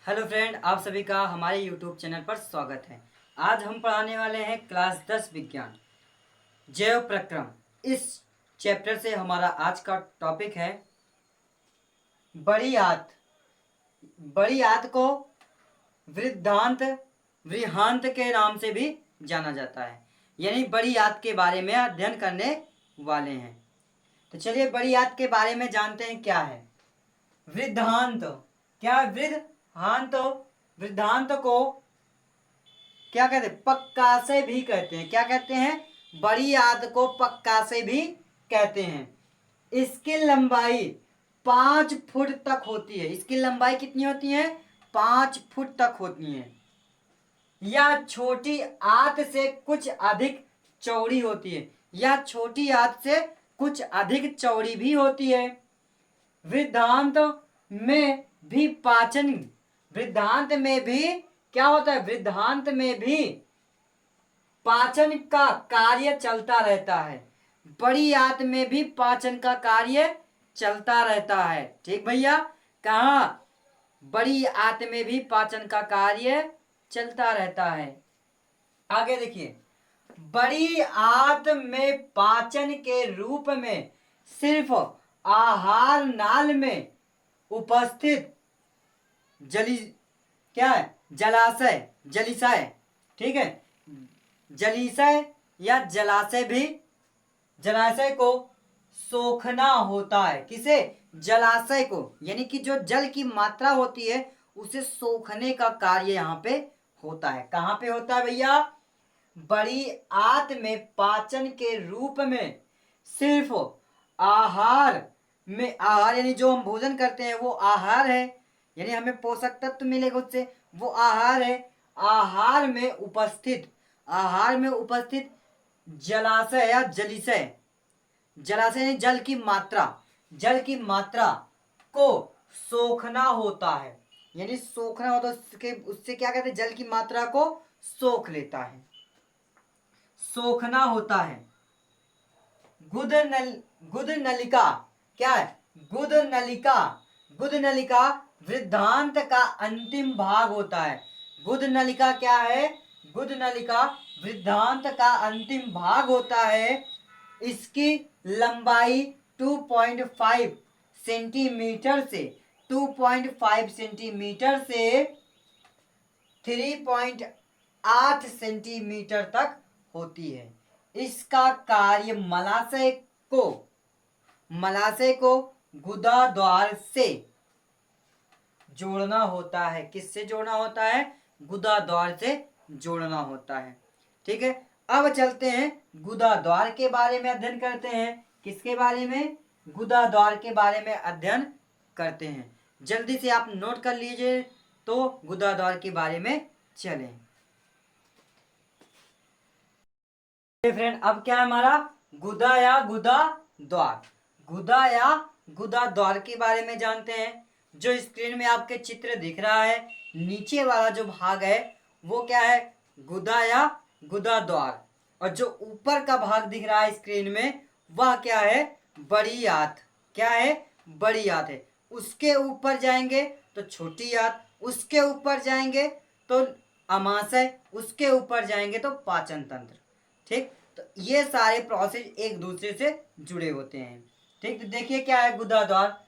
Hello friend, आप सभी का हमारे यूट्यूब चैनल पर स्वागत है। आज हम पढ़ाने वाले हैं क्लास 10 विज्ञान जैव प्रक्रम। इस चैप्टर से हमारा आज का टॉपिक है बड़ी आंत। बड़ी आंत को वृद्धांत वृहांत के नाम से भी जाना जाता है, यानी बड़ी आंत के बारे में अध्ययन करने वाले हैं। तो चलिए बड़ी आंत के बारे में जानते हैं क्या है वृद्धांत। क्या है वृद्धांत? वृद्धांत को क्या कहते हैं? पक्का से भी कहते हैं। क्या कहते हैं? बड़ी आंत को पक्का से भी कहते हैं। इसकी लंबाई 5 फुट तक होती है। इसकी लंबाई कितनी होती है? 5 फुट तक होती है। यह छोटी आंत से कुछ अधिक चौड़ी होती है। यह छोटी आंत से कुछ अधिक चौड़ी भी होती है। वृद्धांत में भी पाचन, वृद्धांत में भी क्या होता है? वृद्धांत में भी पाचन का कार्य चलता रहता है। बड़ी आंत में भी पाचन का कार्य चलता रहता है। ठीक भैया? कहा? बड़ी आंत में भी पाचन का कार्य चलता रहता है। आगे देखिए, बड़ी आंत में पाचन के रूप में सिर्फ आहार नाल में उपस्थित जली क्या है? जलाशय, जलीशय। ठीक है, जलीशय या जलाशय को सोखना होता है। किसे? जलाशय को, यानी कि जो जल की मात्रा होती है उसे सोखने का कार्य यहाँ पे होता है। कहाँ पे होता है भैया? बड़ी आंत में पाचन के रूप में सिर्फ आहार में, आहार यानी जो हम भोजन करते हैं वो आहार है, यानी हमें पोषक तत्व मिलेगा उससे, वो आहार है। आहार में उपस्थित जलाशय या जलीशय, जलाशय यानी जल की मात्रा को सोखना होता है। यानी सोखना होता है उससे क्या कहते हैं? जल की मात्रा को सोख लेता है, सोखना होता है। गुद नलिका क्या है? गुद नलिका वृद्धांत का अंतिम भाग होता है। गुद नलिका क्या है? गुद नलिका वृद्धांत का अंतिम भाग होता है। इसकी लंबाई 2.5 सेंटीमीटर से 3.8 सेंटीमीटर तक होती है। इसका कार्य मलाशय को गुदाद्वार से जोड़ना होता है। किससे जोड़ना होता है? गुदाद्वार से जोड़ना होता है। ठीक है, अब चलते हैं गुदाद्वार के बारे में अध्ययन करते हैं। किसके बारे में? गुदाद्वार के बारे में अध्ययन करते हैं। जल्दी से आप नोट कर लीजिए तो गुदाद्वार के बारे में चलें। फ्रेंड, अब क्या है हमारा? गुदा या गुदा द्वार। गुदा या गुदा द्वार के बारे में जानते हैं। जो स्क्रीन में आपके चित्र दिख रहा है, नीचे वाला जो भाग है वो क्या है? गुदा या गुदा द्वार। और जो ऊपर का भाग दिख रहा है स्क्रीन में वह क्या है? बड़ी आंत। क्या है? बड़ी आंत है। उसके ऊपर जाएंगे तो छोटी आंत, उसके ऊपर जाएंगे तो अमाशय, उसके ऊपर जाएंगे तो पाचन तंत्र। ठीक, तो ये सारे प्रोसेस एक दूसरे से जुड़े होते हैं। ठीक, तो देखिए क्या है गुदाद्वार।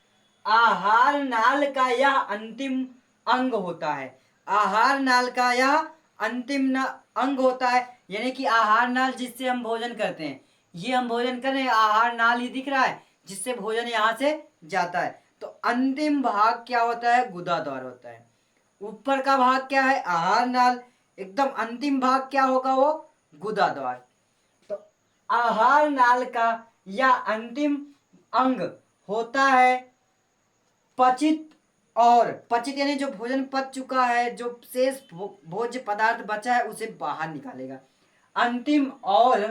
आहार नाल का यह अंतिम अंग होता है। आहार नाल का यह अंतिम अंग होता है, यानी कि आहार नाल जिससे हम भोजन करते हैं, ये हम भोजन कर रहे हैं, आहार नाल ही दिख रहा है जिससे भोजन यहाँ से जाता है। तो अंतिम भाग क्या होता है? गुदाद्वार होता है। ऊपर का भाग क्या है? आहार नाल। एकदम अंतिम भाग क्या होगा? वो गुदाद्वार। तो आहार नाल का यह अंतिम अंग होता है पचित, और पचित यानी जो भोजन पच चुका है, जो शेष भोज्य पदार्थ बचा है उसे बाहर निकालेगा। अंतिम और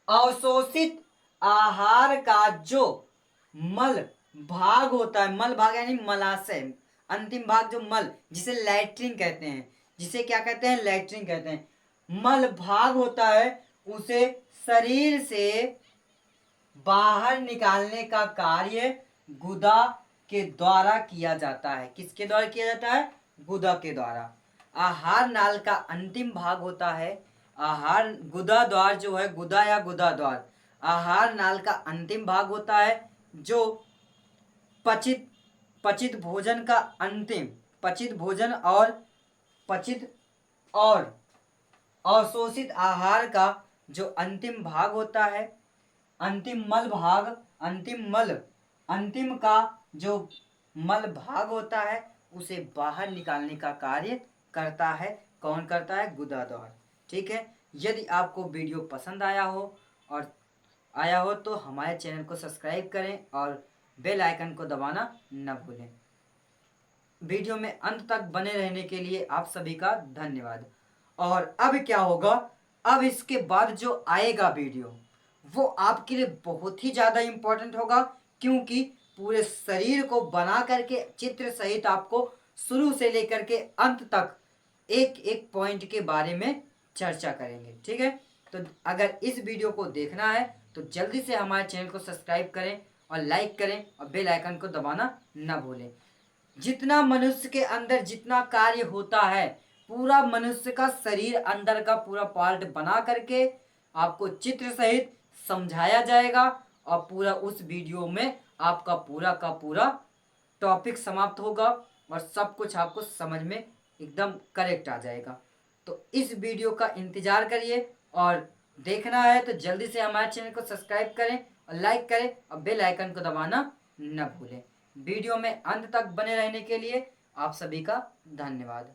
अवशोषित आहार का जो मल भाग होता है, मल भाग यानी मलाशय, अंतिम भाग जो मल, जिसे लैट्रिन कहते हैं, जिसे क्या कहते हैं? लैट्रिन कहते हैं। मल भाग होता है उसे शरीर से बाहर निकालने का कार्य गुदा के द्वारा किया जाता है। किसके द्वारा किया जाता है? गुदा के द्वारा। आहार नाल का अंतिम भाग होता है आहार गुदा द्वार जो है, गुदा या गुदा द्वार आहार नाल का अंतिम भाग होता है, जो पचित पचित भोजन का अंतिम पचित भोजन और पचित और अवशोषित आहार का जो अंतिम भाग होता है, अंतिम मल भाग, अंतिम का जो मल भाग होता है उसे बाहर निकालने का कार्य करता है। कौन करता है? गुदा द्वार। ठीक है। यदि आपको वीडियो पसंद आया हो तो हमारे चैनल को सब्सक्राइब करें और बेल आइकन को दबाना न भूलें। वीडियो में अंत तक बने रहने के लिए आप सभी का धन्यवाद। और अब क्या होगा, अब इसके बाद जो आएगा वीडियो वो आपके लिए बहुत ही ज़्यादा इम्पोर्टेंट होगा, क्योंकि पूरे शरीर को बना करके चित्र सहित आपको शुरू से लेकर के अंत तक एक एक पॉइंट के बारे में चर्चा करेंगे। ठीक है। तो अगर इस वीडियो को देखना है तो जल्दी से हमारे चैनल को सब्सक्राइब करें और लाइक करें और बेल आइकन को दबाना न भूलें। जितना मनुष्य के अंदर जितना कार्य होता है, पूरा मनुष्य का शरीर अंदर का पूरा पार्ट बना करके आपको चित्र सहित समझाया जाएगा और पूरा उस वीडियो में आपका पूरा का पूरा टॉपिक समाप्त होगा और सब कुछ आपको समझ में एकदम करेक्ट आ जाएगा। तो इस वीडियो का इंतजार करिए और देखना है तो जल्दी से हमारे चैनल को सब्सक्राइब करें और लाइक करें और बेल आइकन को दबाना न भूलें। वीडियो में अंत तक बने रहने के लिए आप सभी का धन्यवाद।